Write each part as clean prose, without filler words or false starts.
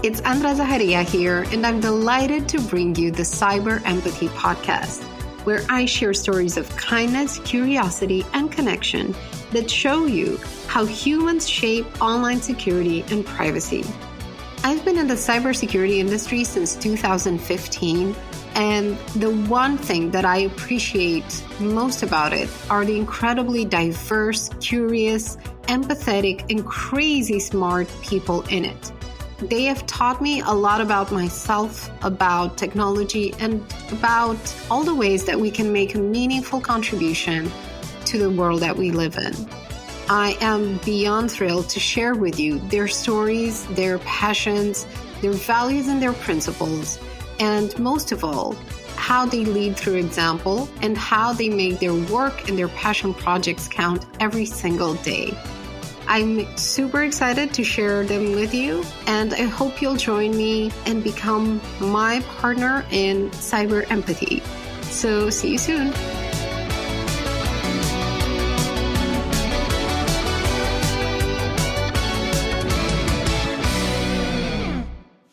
It's Andra Zaharia here, and I'm delighted to bring you the Cyber Empathy podcast, where I share stories of kindness, curiosity, and connection that show you how humans shape online security and privacy. I've been in the cybersecurity industry since 2015, and the one thing that I appreciate most about it are the incredibly diverse, curious, empathetic, and crazy smart people in it. They have taught me a lot about myself, about technology, and about all the ways that we can make a meaningful contribution to the world that we live in. I am beyond thrilled to share with you their stories, their passions, their values, and their principles, and most of all, how they lead through example and how they make their work and their passion projects count every single day. I'm super excited to share them with you, and I hope you'll join me and become my partner in cyber empathy. So see you soon.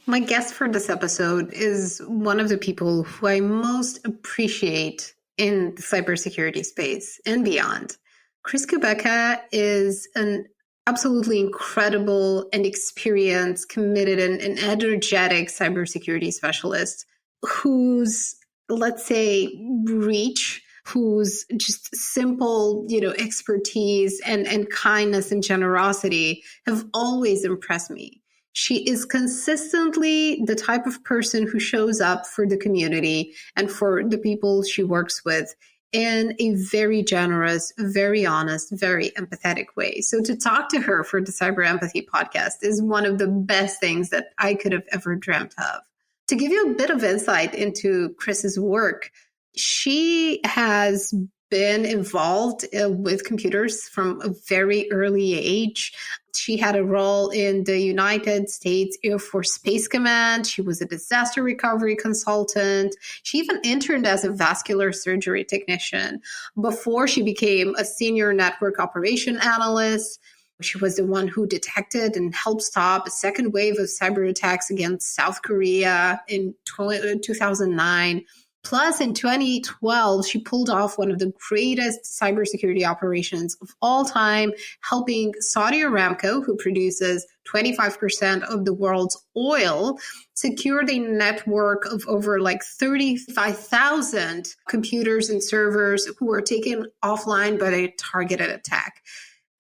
My guest for this episode is one of the people who I most appreciate in the cybersecurity space and beyond. Chris Kubecka is an absolutely incredible and experienced, committed, and energetic cybersecurity specialist whose, let's say, reach, whose just simple, expertise and kindness and generosity have always impressed me. She is consistently the type of person who shows up for the community and for the people she works with in a very generous, very honest, very empathetic way. So to talk to her for the Cyber Empathy podcast is one of the best things that I could have ever dreamt of. To give you a bit of insight into Chris's work, she has been involved with computers from a very early age. She had a role in the United States Air Force Space Command. She was a disaster recovery consultant. She even interned as a vascular surgery technician before she became a senior network operation analyst. She was the one who detected and helped stop a second wave of cyber attacks against South Korea in 2009. Plus, in 2012, she pulled off one of the greatest cybersecurity operations of all time, helping Saudi Aramco, who produces 25% of the world's oil, secure the network of over 35,000 computers and servers who were taken offline by a targeted attack.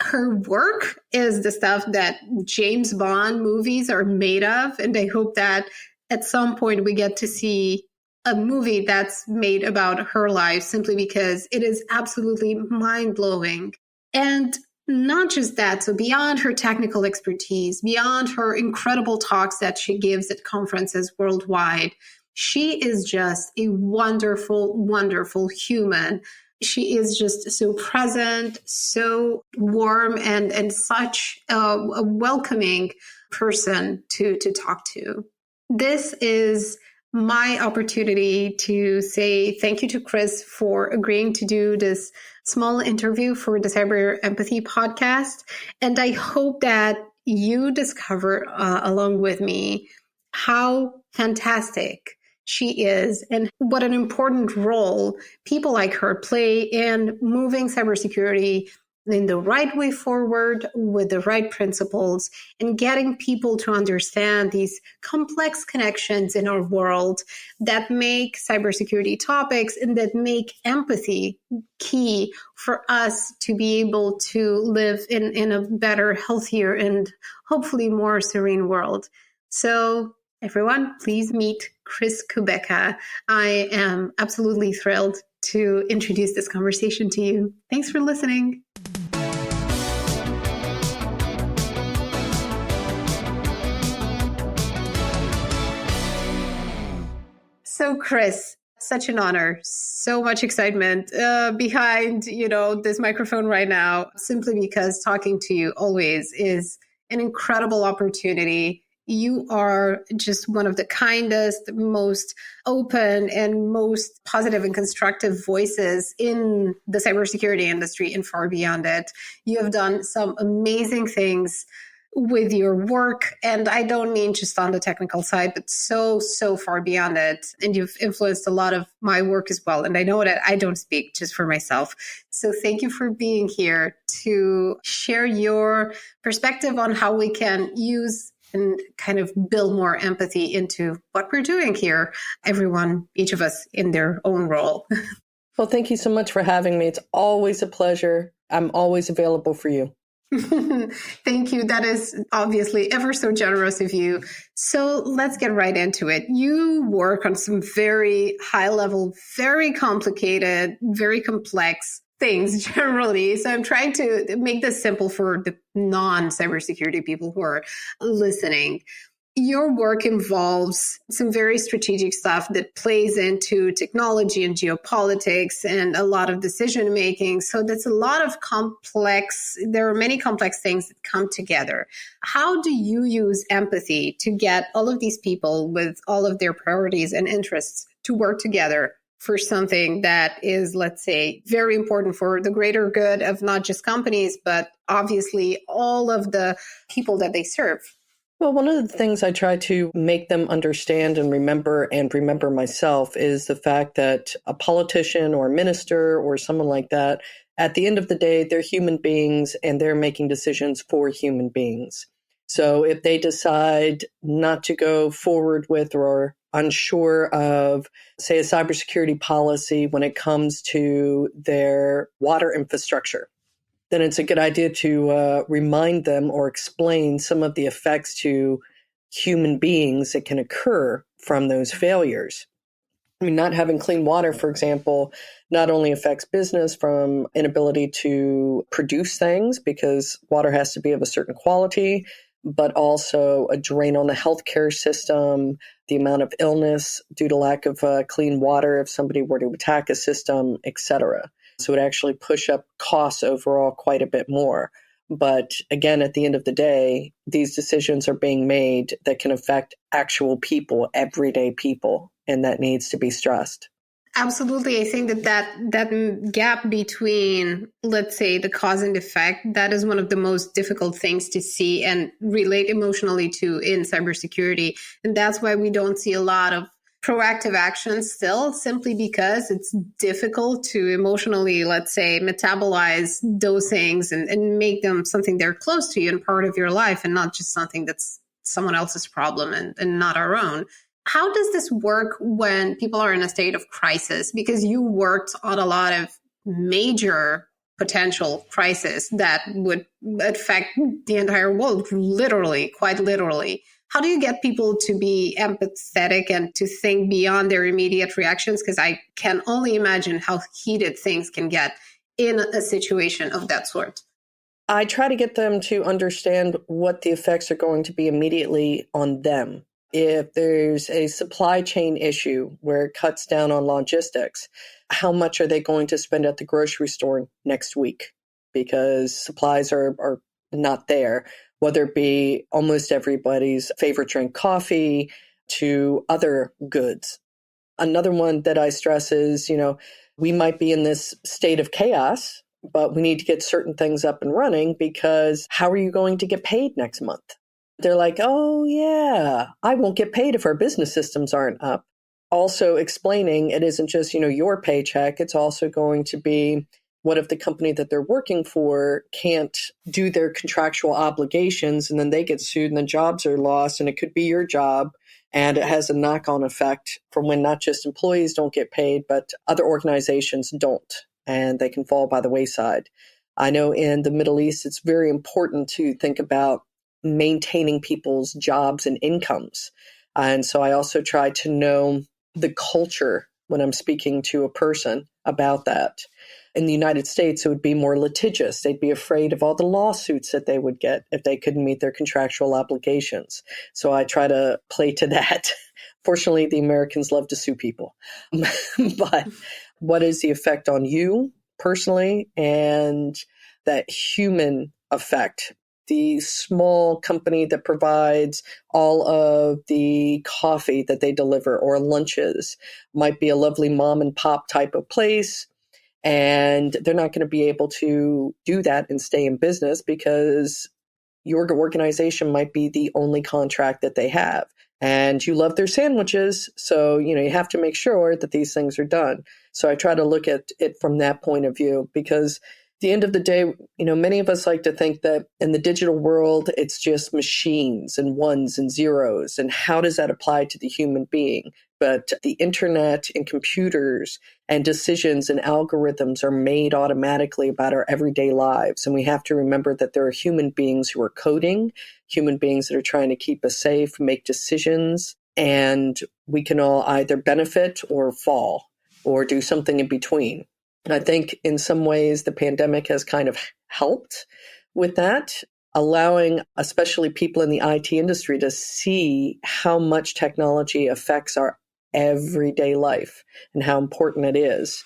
Her work is the stuff that James Bond movies are made of, and I hope that at some point we get to see a movie that's made about her life, simply because it is absolutely mind-blowing. And not just that, so beyond her technical expertise, beyond her incredible talks that she gives at conferences worldwide, she is just a wonderful, wonderful human. She is just so present, so warm, and such a welcoming person to talk to. This is my opportunity to say thank you to Chris for agreeing to do this small interview for the Cyber Empathy podcast. And I hope that you discover along with me how fantastic she is and what an important role people like her play in moving cybersecurity in the right way forward with the right principles and getting people to understand these complex connections in our world that make cybersecurity topics and that make empathy key for us to be able to live in a better, healthier, and hopefully more serene world. So everyone, please meet Chris Kubecka. I am absolutely thrilled to introduce this conversation to you. Thanks for listening. So Chris, such an honor, so much excitement behind, this microphone right now, simply because talking to you always is an incredible opportunity. You are just one of the kindest, most open, and most positive and constructive voices in the cybersecurity industry and far beyond it. You have done some amazing things with your work. And I don't mean just on the technical side, but so far beyond it. And you've influenced a lot of my work as well. And I know that I don't speak just for myself. So thank you for being here to share your perspective on how we can use and kind of build more empathy into what we're doing here. Everyone, each of us in their own role. Well, thank you so much for having me. It's always a pleasure. I'm always available for you. Thank you. That is obviously ever so generous of you. So let's get right into it. You work on some very high level, very complicated, very complex things generally. So I'm trying to make this simple for the non-cybersecurity people who are listening. Your work involves some very strategic stuff that plays into technology and geopolitics and a lot of decision making. So that's a lot of there are many complex things that come together. How do you use empathy to get all of these people with all of their priorities and interests to work together for something that is, let's say, very important for the greater good of not just companies, but obviously all of the people that they serve? Well, one of the things I try to make them understand and remember myself is the fact that a politician or a minister or someone like that, at the end of the day, they're human beings and they're making decisions for human beings. So if they decide not to go forward with or are unsure of, say, a cybersecurity policy when it comes to their water infrastructure, then it's a good idea to remind them or explain some of the effects to human beings that can occur from those failures. I mean, not having clean water, for example, not only affects business from inability to produce things because water has to be of a certain quality, but also a drain on the healthcare system, the amount of illness due to lack of clean water if somebody were to attack a system, et cetera. So it actually push up costs overall quite a bit more. But again, at the end of the day, these decisions are being made that can affect actual people, everyday people, and that needs to be stressed. Absolutely. I think that gap between, let's say, the cause and effect, that is one of the most difficult things to see and relate emotionally to in cybersecurity. And that's why we don't see a lot of proactive actions still, simply because it's difficult to emotionally, let's say, metabolize those things and make them something they're close to you and part of your life and not just something that's someone else's problem and not our own. How does this work when people are in a state of crisis? Because you worked on a lot of major potential crises that would affect the entire world, literally, quite literally. How do you get people to be empathetic and to think beyond their immediate reactions? Because I can only imagine how heated things can get in a situation of that sort. I try to get them to understand what the effects are going to be immediately on them. If there's a supply chain issue where it cuts down on logistics, how much are they going to spend at the grocery store next week? Because supplies are not there, whether it be almost everybody's favorite drink, coffee, to other goods. Another one that I stress is, we might be in this state of chaos, but we need to get certain things up and running because how are you going to get paid next month? They're like, oh, yeah, I won't get paid if our business systems aren't up. Also explaining it isn't just, your paycheck. It's also going to be, what if the company that they're working for can't do their contractual obligations and then they get sued and the jobs are lost and it could be your job. And it has a knock-on effect from when not just employees don't get paid, but other organizations don't, and they can fall by the wayside. I know in the Middle East, it's very important to think about maintaining people's jobs and incomes. And so I also try to know the culture when I'm speaking to a person about that. In the United States, it would be more litigious. They'd be afraid of all the lawsuits that they would get if they couldn't meet their contractual obligations. So I try to play to that. Fortunately, the Americans love to sue people. But what is the effect on you personally and that human effect? The small company that provides all of the coffee that they deliver or lunches might be a lovely mom and pop type of place. And they're not going to be able to do that and stay in business because your organization might be the only contract that they have. And you love their sandwiches, so you have to make sure that these things are done. So I try to look at it from that point of view, because at the end of the day, many of us like to think that in the digital world, it's just machines and ones and zeros. And how does that apply to the human being? But the internet and computers and decisions and algorithms are made automatically about our everyday lives. And we have to remember that there are human beings who are coding, human beings that are trying to keep us safe, make decisions, and we can all either benefit or fall or do something in between. I think in some ways the pandemic has kind of helped with that, allowing especially people in the IT industry to see how much technology affects our everyday life and how important it is.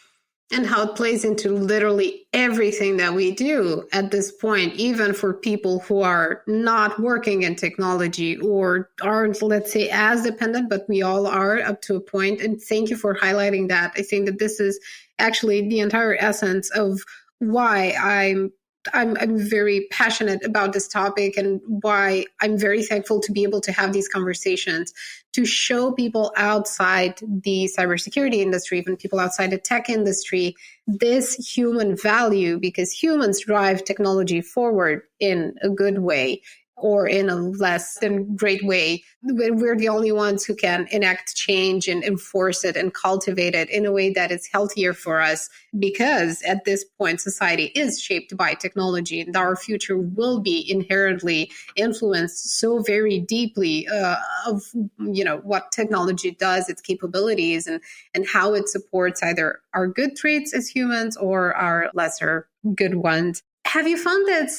And how it plays into literally everything that we do at this point, even for people who are not working in technology or aren't, let's say, as dependent, but we all are up to a point. And thank you for highlighting that. I think that this is actually the entire essence of why I'm very passionate about this topic, and why I'm very thankful to be able to have these conversations, to show people outside the cybersecurity industry, even people outside the tech industry, this human value, because humans drive technology forward in a good way or in a less than great way. We're the only ones who can enact change and enforce it and cultivate it in a way that is healthier for us, because at this point, society is shaped by technology, and our future will be inherently influenced so very deeply of what technology does, its capabilities, and how it supports either our good traits as humans or our lesser good ones. Have you found that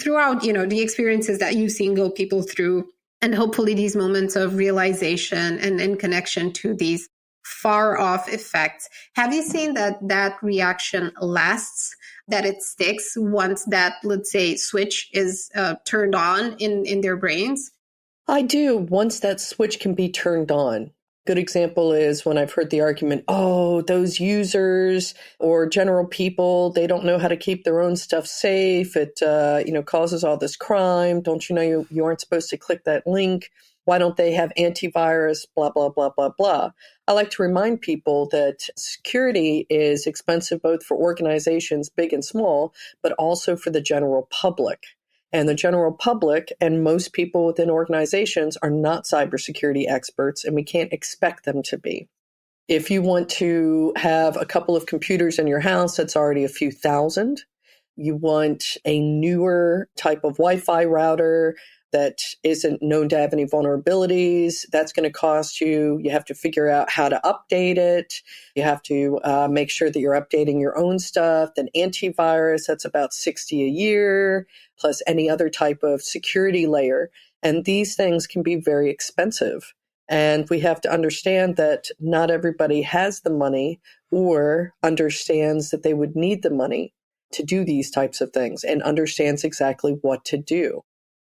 throughout, the experiences that you've seen go people through, and hopefully these moments of realization and in connection to these far off effects, have you seen that reaction lasts, that it sticks once that, let's say, switch is turned on in their brains? I do, once that switch can be turned on. Good example is when I've heard the argument, oh, those users or general people, they don't know how to keep their own stuff safe. It, causes all this crime. Don't you know you aren't supposed to click that link? Why don't they have antivirus? Blah, blah, blah, blah, blah. I like to remind people that security is expensive both for organizations, big and small, but also for the general public. And the general public and most people within organizations are not cybersecurity experts, and we can't expect them to be. If you want to have a couple of computers in your house, that's already a few thousand. You want a newer type of Wi-Fi router that isn't known to have any vulnerabilities, that's going to cost you. You have to figure out how to update it. You have to make sure that you're updating your own stuff. Then antivirus, that's about $60 a year, plus any other type of security layer. And these things can be very expensive. And we have to understand that not everybody has the money or understands that they would need the money to do these types of things and understands exactly what to do.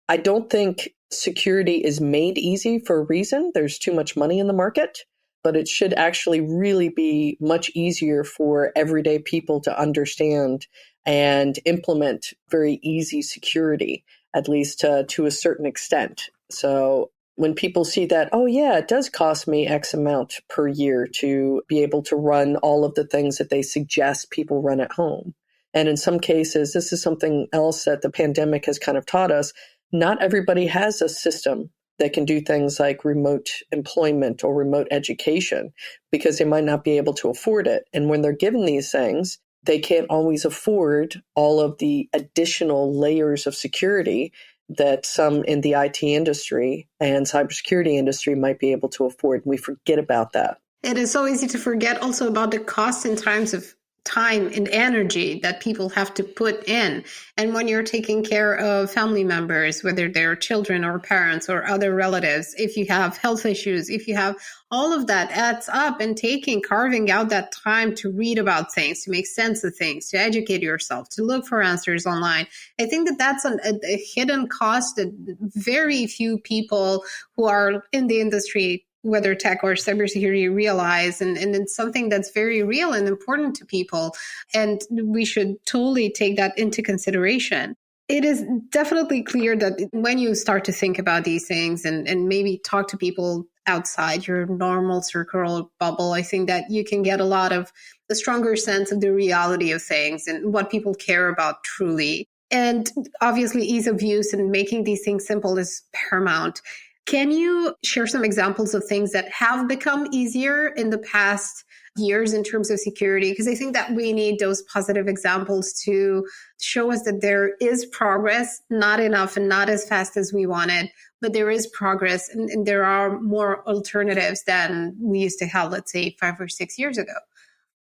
I don't think security is made easy for a reason. There's too much money in the market, but it should actually really be much easier for everyday people to understand and implement very easy security, at least to a certain extent. So when people see that, oh yeah, it does cost me X amount per year to be able to run all of the things that they suggest people run at home. And in some cases, this is something else that the pandemic has kind of taught us. Not everybody has a system that can do things like remote employment or remote education because they might not be able to afford it. And when they're given these things, they can't always afford all of the additional layers of security that some in the IT industry and cybersecurity industry might be able to afford. And we forget about that. It is so easy to forget also about the cost in terms of time and energy that people have to put in. And when you're taking care of family members, whether they're children or parents or other relatives, if you have health issues, if you have all of that adds up, and carving out that time to read about things, to make sense of things, to educate yourself, to look for answers online. I think that that's a hidden cost that very few people who are in the industry, whether tech or cybersecurity, realize, and it's something that's very real and important to people. And we should totally take that into consideration. It is definitely clear that when you start to think about these things and maybe talk to people outside your normal circle bubble, I think that you can get a stronger sense of the reality of things and what people care about truly. And obviously, ease of use and making these things simple is paramount. Can you share some examples of things that have become easier in the past years in terms of security? Because I think that we need those positive examples to show us that there is progress, not enough and not as fast as we wanted, but there is progress and there are more alternatives than we used to have, let's say, 5 or 6 years ago.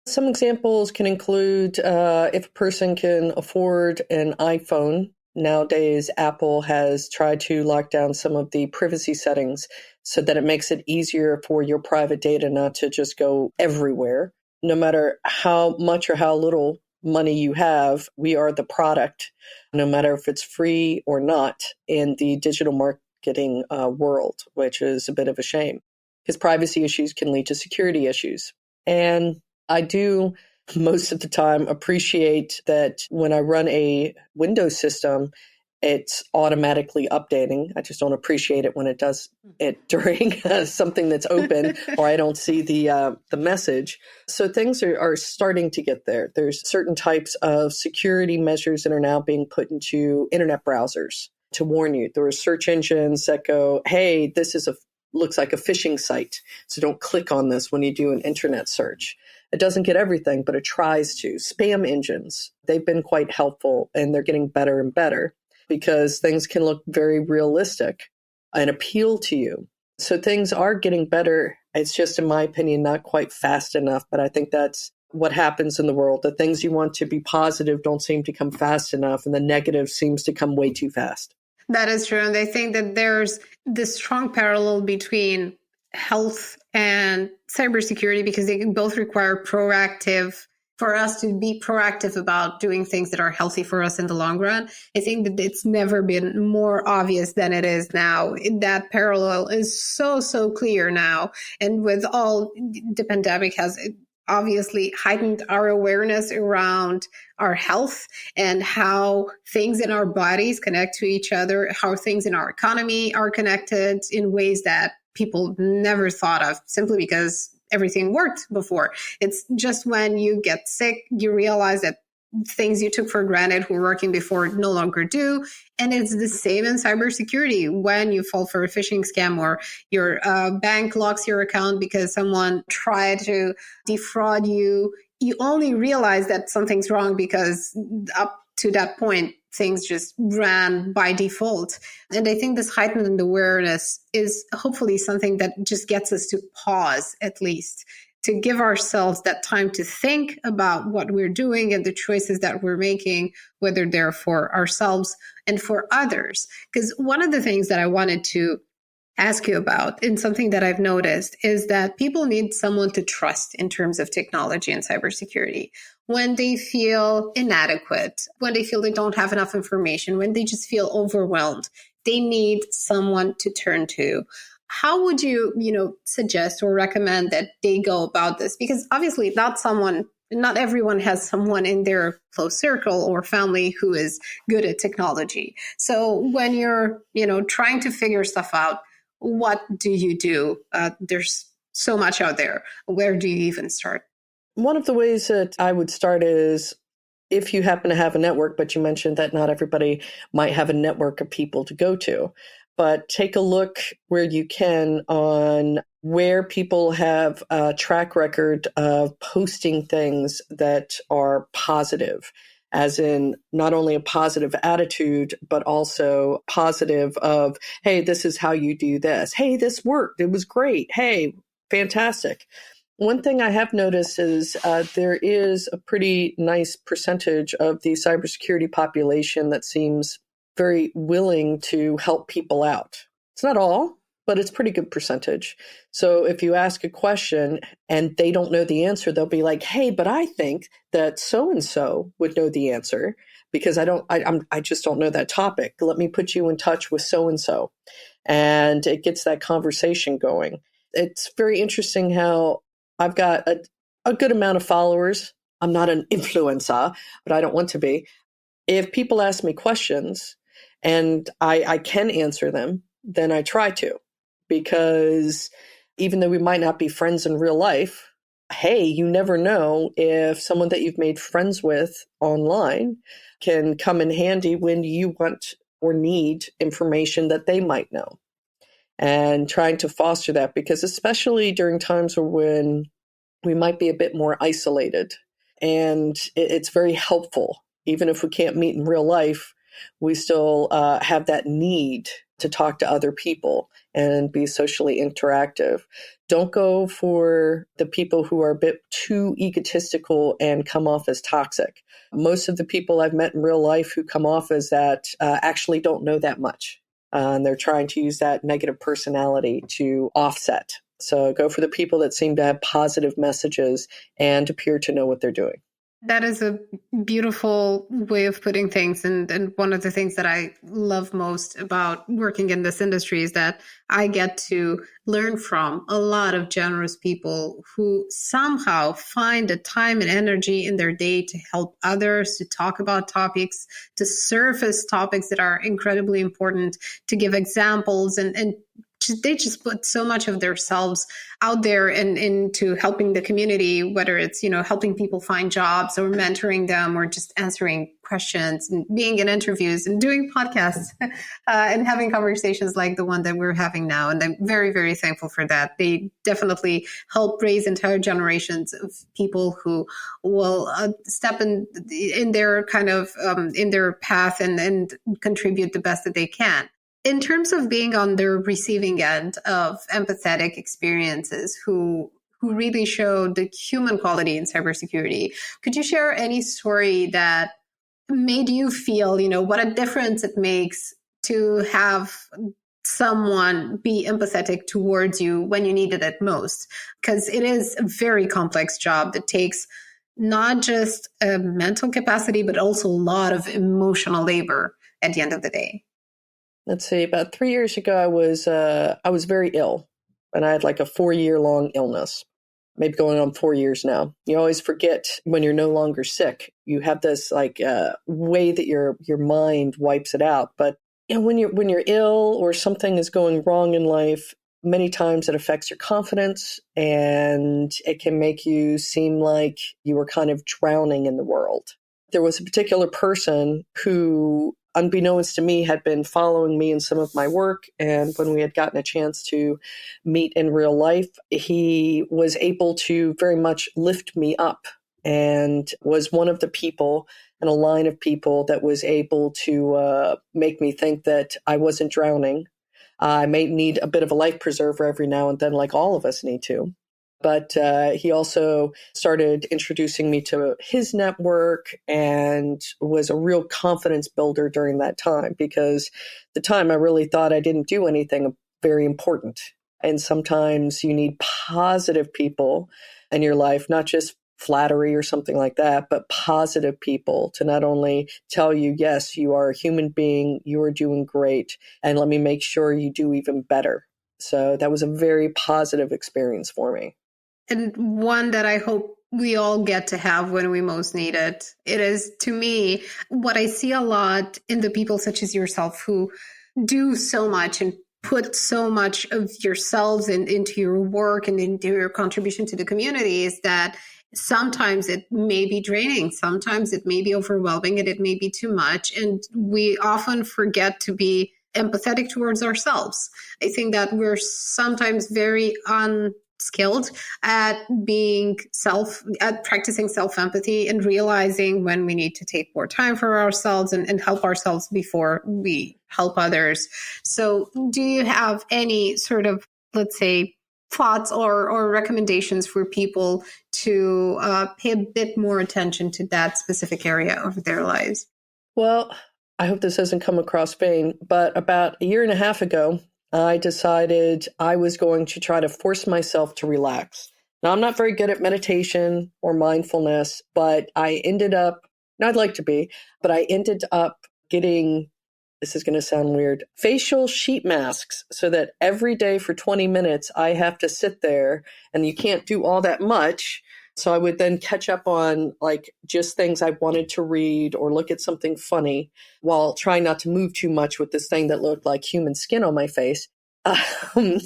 Some examples can include if a person can afford an iPhone. Nowadays, Apple has tried to lock down some of the privacy settings so that it makes it easier for your private data not to just go everywhere. No matter how much or how little money you have, we are the product, no matter if it's free or not, in the digital marketing world, which is a bit of a shame because privacy issues can lead to security issues. And I do most of the time appreciate that when I run a Windows system, it's automatically updating. I just don't appreciate it when it does it during something that's open or I don't see the message. So things are starting to get there. There's certain types of security measures that are now being put into internet browsers to warn you. There are search engines that go, hey, this is looks like a phishing site. So don't click on this when you do an internet search. It doesn't get everything, but it tries to. Spam engines, they've been quite helpful and they're getting better and better because things can look very realistic and appeal to you. So things are getting better. It's just, in my opinion, not quite fast enough, but I think that's what happens in the world. The things you want to be positive don't seem to come fast enough and the negative seems to come way too fast. That is true. And I think that there's this strong parallel between health and cybersecurity because they both require for us to be proactive about doing things that are healthy for us in the long run. I think that it's never been more obvious than it is now. That parallel is so clear now. And with all the pandemic has obviously heightened our awareness around our health and how things in our bodies connect to each other, how things in our economy are connected in ways that people never thought of simply because everything worked before. It's just when you get sick, you realize that things you took for granted who were working before no longer do. And it's the same in cybersecurity. When you fall for a phishing scam or your bank locks your account because someone tried to defraud you, you only realize that something's wrong because up to that point, things just ran by default. And I think this heightened awareness is hopefully something that just gets us to pause, at least, to give ourselves that time to think about what we're doing and the choices that we're making, whether they're for ourselves and for others. Because one of the things that I wanted to ask you about, and something that I've noticed, is that people need someone to trust in terms of technology and cybersecurity. When they feel inadequate, when they feel they don't have enough information, when they just feel overwhelmed, they need someone to turn to. How would you, suggest or recommend that they go about this? Because obviously not everyone has someone in their close circle or family who is good at technology. So when you're, trying to figure stuff out, what do you do? There's so much out there. Where do you even start? One of the ways that I would start is if you happen to have a network, but you mentioned that not everybody might have a network of people to go to. But take a look where you can on where people have a track record of posting things that are positive, as in not only a positive attitude, but also positive of, hey, this is how you do this. Hey, this worked. It was great. Hey, fantastic. One thing I have noticed is there is a pretty nice percentage of the cybersecurity population that seems very willing to help people out. It's not all, but it's a pretty good percentage. So if you ask a question and they don't know the answer, they'll be like, hey, but I think that so-and-so would know the answer because I just don't know that topic. Let me put you in touch with so-and-so. And it gets that conversation going. It's very interesting how I've got a good amount of followers. I'm not an influencer, but I don't want to be. If people ask me questions and I can answer them, then I try to, because even though we might not be friends in real life, hey, you never know if someone that you've made friends with online can come in handy when you want or need information that they might know. And trying to foster that, because especially during times when we might be a bit more isolated, and it's very helpful. Even if we can't meet in real life, we still have that need to talk to other people and be socially interactive. Don't go for the people who are a bit too egotistical and come off as toxic. Most of the people I've met in real life who come off as that actually don't know that much. And they're trying to use that negative personality to offset. So go for the people that seem to have positive messages and appear to know what they're doing. That is a beautiful way of putting things. And one of the things that I love most about working in this industry is that I get to learn from a lot of generous people who somehow find the time and energy in their day to help others, to talk about topics, to surface topics that are incredibly important, to give examples, and they just put so much of themselves out there and into helping the community, whether it's, helping people find jobs or mentoring them or just answering questions and being in interviews and doing podcasts and having conversations like the one that we're having now. And I'm very, very thankful for that. They definitely help raise entire generations of people who will step in their kind of in their path and contribute the best that they can. In terms of being on the receiving end of empathetic experiences who really show the human quality in cybersecurity, could you share any story that made you feel, what a difference it makes to have someone be empathetic towards you when you needed it most? Because it is a very complex job that takes not just a mental capacity, but also a lot of emotional labor at the end of the day. Let's see, about 3 years ago, I was very ill, and I had like a 4-year-long illness, maybe going on 4 years now. You always forget when you're no longer sick. You have this way that your mind wipes it out. But when you're ill or something is going wrong in life, many times it affects your confidence, and it can make you seem like you were kind of drowning in the world. There was a particular person who, unbeknownst to me, had been following me in some of my work. And when we had gotten a chance to meet in real life, he was able to very much lift me up and was one of the people in a line of people that was able to make me think that I wasn't drowning. I may need a bit of a life preserver every now and then, like all of us need to. But he also started introducing me to his network and was a real confidence builder during that time, because at the time I really thought I didn't do anything very important. And sometimes you need positive people in your life, not just flattery or something like that, but positive people to not only tell you, yes, you are a human being, you are doing great, and let me make sure you do even better. So that was a very positive experience for me. And one that I hope we all get to have when we most need it. It is, to me, what I see a lot in the people such as yourself who do so much and put so much of yourselves into your work and into your contribution to the community is that sometimes it may be draining, sometimes it may be overwhelming, and it may be too much. And we often forget to be empathetic towards ourselves. I think that we're sometimes very skilled at practicing self-empathy and realizing when we need to take more time for ourselves and help ourselves before we help others. So do you have any sort of, let's say, thoughts or recommendations for people to pay a bit more attention to that specific area of their lives? Well, I hope this doesn't come across vain, but about 1.5 years ago, I decided I was going to try to force myself to relax. Now, I'm not very good at meditation or mindfulness, but I ended up, and I'd like to be, but I ended up getting, this is going to sound weird, facial sheet masks, so that every day for 20 minutes, I have to sit there, and you can't do all that much. So I would then catch up on like just things I wanted to read or look at something funny while trying not to move too much with this thing that looked like human skin on my face. And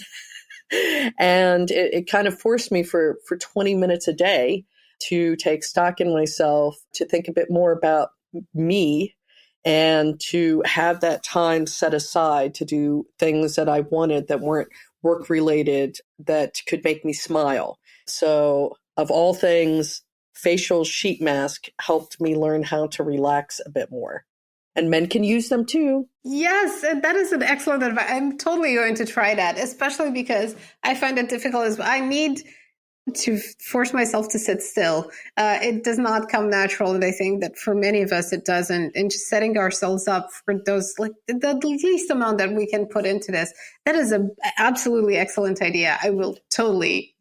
it kind of forced me for 20 minutes a day to take stock in myself, to think a bit more about me, and to have that time set aside to do things that I wanted that weren't work related, that could make me smile. So of all things, facial sheet mask helped me learn how to relax a bit more. And men can use them too. Yes, and that is an excellent advice. I'm totally going to try that, especially because I find it difficult as well. I need to force myself to sit still. It does not come natural, and I think that for many of us it doesn't. And just setting ourselves up for those, like the least amount that we can put into this, that is an absolutely excellent idea. I will totally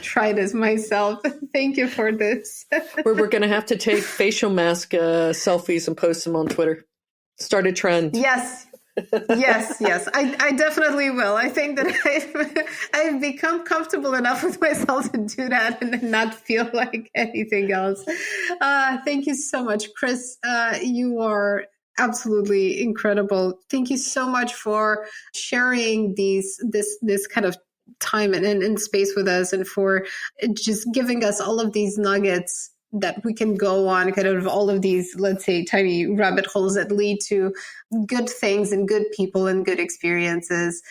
try this myself. Thank you for this. We're going to have to take facial mask selfies and post them on Twitter. Start a trend. Yes. I definitely will. I think that I've become comfortable enough with myself to do that and not feel like anything else. Thank you so much, Chris. You are absolutely incredible. Thank you so much for sharing this kind of time and space with us, and for just giving us all of these nuggets that we can go on, kind of all of these, let's say, tiny rabbit holes that lead to good things and good people and good experiences.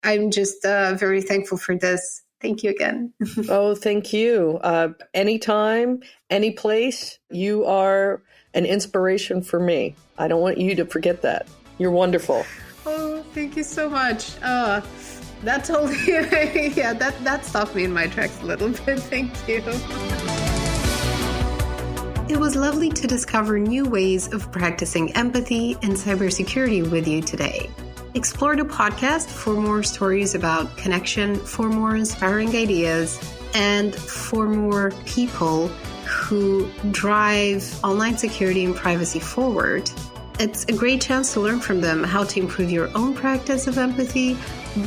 I'm just very thankful for this. Thank you again. Oh, thank you. Anytime, any place, you are an inspiration for me. I don't want you to forget that. You're wonderful. Oh, thank you so much. That totally, that stopped me in my tracks a little bit. Thank you. It was lovely to discover new ways of practicing empathy and cybersecurity with you today. Explore the podcast for more stories about connection, for more inspiring ideas, and for more people who drive online security and privacy forward. It's a great chance to learn from them how to improve your own practice of empathy,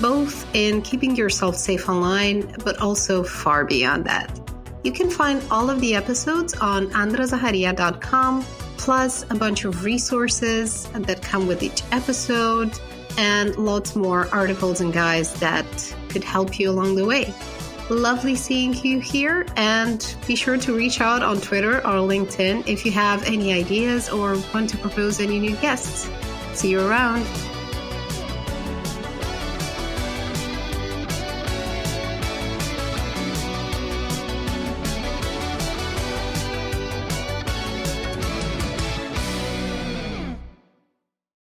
both in keeping yourself safe online, but also far beyond that. You can find all of the episodes on andrazaharia.com, plus a bunch of resources that come with each episode, and lots more articles and guides that could help you along the way. Lovely seeing you here, and be sure to reach out on Twitter or LinkedIn if you have any ideas or want to propose any new guests. See you around.